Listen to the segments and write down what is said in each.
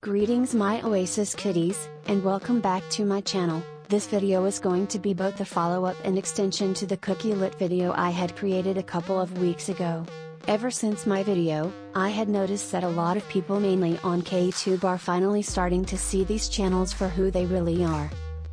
Greetings my Oasis kitties, and welcome back to my channel. This video is going to be both a follow-up and extension to the kookielit video I had created a couple of weeks ago. Ever since my video, I had noticed that a lot of people mainly on KTube are finally starting to see these channels for who they really are.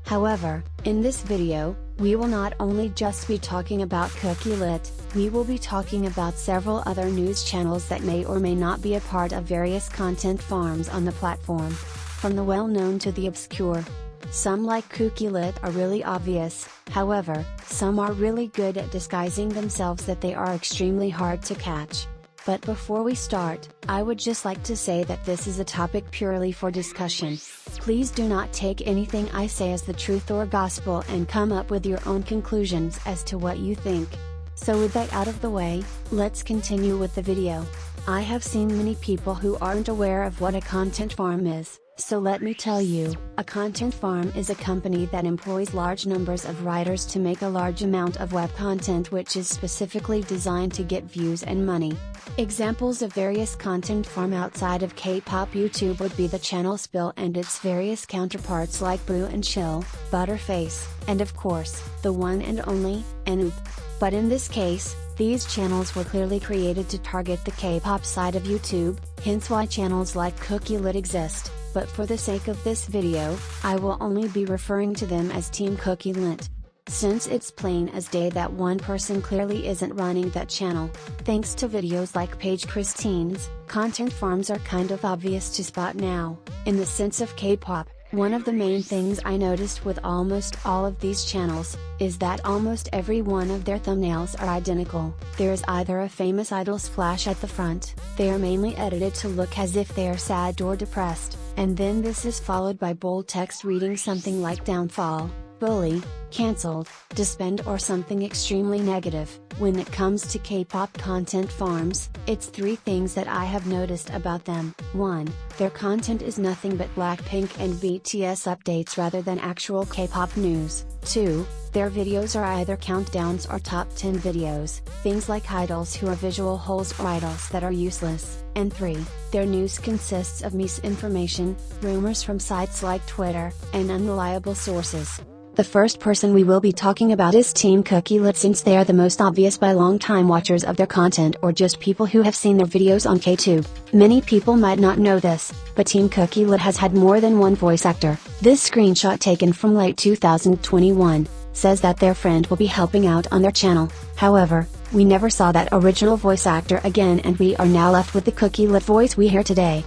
However, in this video, we will not only just be talking about kookielit, we will be talking about several other news channels that may or may not be a part of various content farms on the platform. From the well-known to the obscure. Some like kookielit are really obvious, however, some are really good at disguising themselves that they are extremely hard to catch. But before we start, I would just like to say that this is a topic purely for discussion. Please do not take anything I say as the truth or gospel and come up with your own conclusions as to what you think. So with that out of the way, let's continue with the video. I have seen many people who aren't aware of what a content farm is. So let me tell you, a content farm is a company that employs large numbers of writers to make a large amount of web content which is specifically designed to get views and money. Examples of various content farm outside of K-pop YouTube would be the channel Spill and its various counterparts like Boo and Chill, Butterface, and of course, the one and only, Anoop. But in this case, these channels were clearly created to target the K-pop side of YouTube, hence why channels like kookielit exist. But for the sake of this video, I will only be referring to them as Team kookielit. Since it's plain as day that one person clearly isn't running that channel. Thanks to videos like Paige Christine's, content farms are kind of obvious to spot now. In the sense of K-pop, one of the main things I noticed with almost all of these channels, is that almost every one of their thumbnails are identical. There is either a famous idol splash at the front, they are mainly edited to look as if they are sad or depressed, and then this is followed by bold text reading something like downfall, bully, cancelled, disband or something extremely negative. When it comes to K-pop content farms, it's three things that I have noticed about them. 1. Their content is nothing but Blackpink and BTS updates rather than actual K-pop news. 2. Their videos are either countdowns or top 10 videos, things like idols who are visual holes or idols that are useless. And 3. Their news consists of misinformation, rumors from sites like Twitter, and unreliable sources. The first person we will be talking about is Team kookielit since they are the most obvious by long-time watchers of their content or just people who have seen their videos on KTube. Many people might not know this, but Team kookielit has had more than one voice actor. This screenshot taken from late 2021, says that their friend will be helping out on their channel. However, we never saw that original voice actor again and we are now left with the kookielit voice we hear today.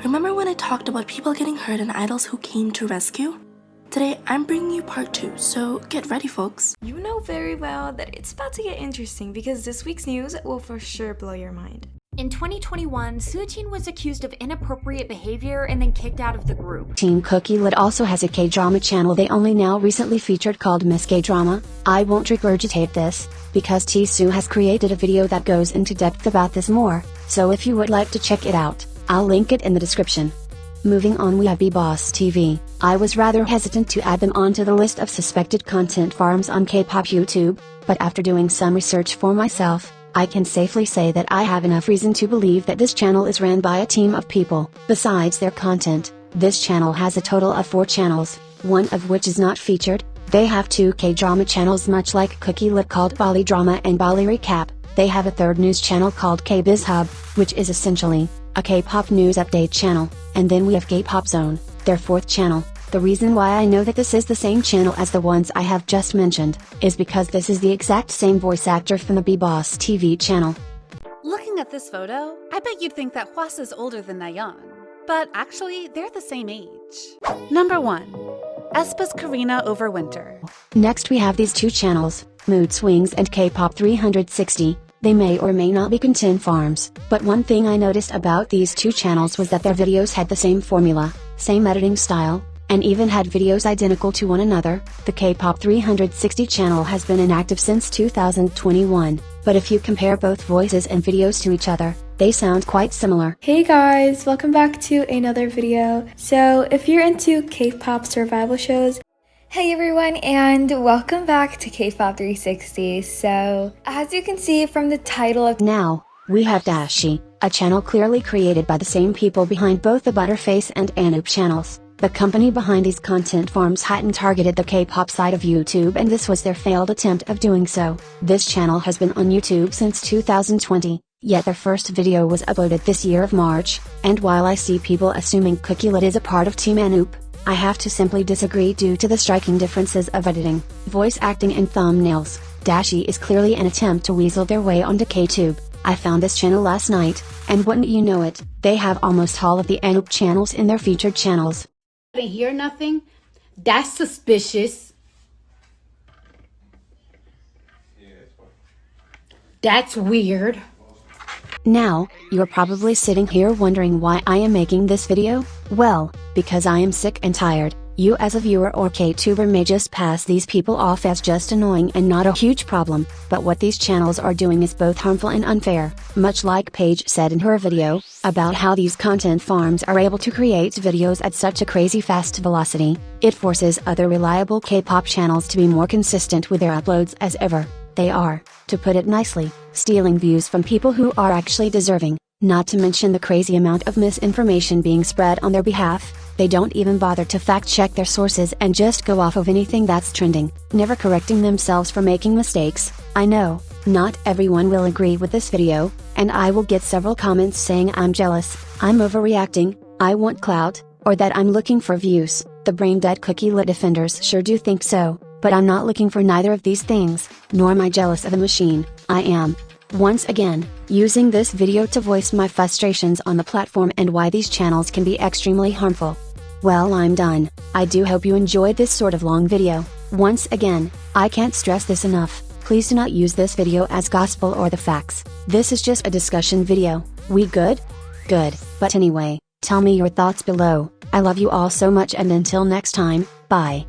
Remember when I talked about people getting hurt and idols who came to rescue? Today, I'm bringing you part 2, so get ready folks. You know very well that it's about to get interesting because this week's news will for sure blow your mind. In 2021, Soojin was accused of inappropriate behavior and then kicked out of the group. Team kookielit also has a K-drama channel they only now recently featured called Miss K-drama. I won't regurgitate this, because Tsu has created a video that goes into depth about this more, so if you would like to check it out, I'll link it in the description. Moving on, we have bebosstv. I was rather hesitant to add them onto the list of suspected content farms on K-pop YouTube, but after doing some research for myself, I can safely say that I have enough reason to believe that this channel is ran by a team of people. Besides their content, this channel has a total of 4 channels, one of which is not featured. They have 2 K-drama channels much like kookielit called Bali Drama and Bali Recap. They have a third news channel called K-Biz Hub, which is essentially a K-pop news update channel, and then we have K-pop Zone, their 4th channel. The reason why I know that this is the same channel as the ones I have just mentioned, is because this is the exact same voice actor from the bebosstv channel. Looking at this photo, I bet you'd think that Hwasa is older than Nayeon, but actually they're the same age. Number 1. Aespa's Karina over winter. Next we have these 2 channels, Mood Swings and K-pop 360. They may or may not be content farms, but one thing I noticed about these 2 channels was that their videos had the same formula, same editing style, and even had videos identical to one another. The K-pop 360 channel has been inactive since 2021, but if you compare both voices and videos to each other, they sound quite similar. Hey guys, welcome back to another video. So if you're into K-pop survival shows, hey everyone, and welcome back to Kpop 360. So as you can see from the title of Now, we have Dashi, a channel clearly created by the same people behind both the Butterface and Anoop channels. The company behind these content farms hadn't targeted the K-pop side of YouTube, and this was their failed attempt of doing so. This channel has been on YouTube since 2020, yet their first video was uploaded this year of March, and while I see people assuming kookielit is a part of Team Anoop, I have to simply disagree due to the striking differences of editing, voice acting and thumbnails. Dashi is clearly an attempt to weasel their way onto KTube. I found this channel last night, and wouldn't you know it, they have almost all of the Anoop channels in their featured channels. Didn't hear nothing? That's suspicious. That's weird. Now, you're probably sitting here wondering why I am making this video? Well, because I am sick and tired. You as a viewer or KTuber may just pass these people off as just annoying and not a huge problem, but what these channels are doing is both harmful and unfair, much like Paige said in her video, about how these content farms are able to create videos at such a crazy fast velocity. It forces other reliable K-pop channels to be more consistent with their uploads as ever. They are, to put it nicely, stealing views from people who are actually deserving, not to mention the crazy amount of misinformation being spread on their behalf. They don't even bother to fact-check their sources and just go off of anything that's trending, never correcting themselves for making mistakes. I know, not everyone will agree with this video, and I will get several comments saying I'm jealous, I'm overreacting, I want clout, or that I'm looking for views. The brain-dead kookielit defenders sure do think so, but I'm not looking for neither of these things, nor am I jealous of a machine. I am, once again, using this video to voice my frustrations on the platform and why these channels can be extremely harmful. Well, I'm done. I do hope you enjoyed this sort of long video. Once again, I can't stress this enough, please do not use this video as gospel or the facts. This is just a discussion video. We good? Good. But anyway, tell me your thoughts below. I love you all so much, and until next time, bye.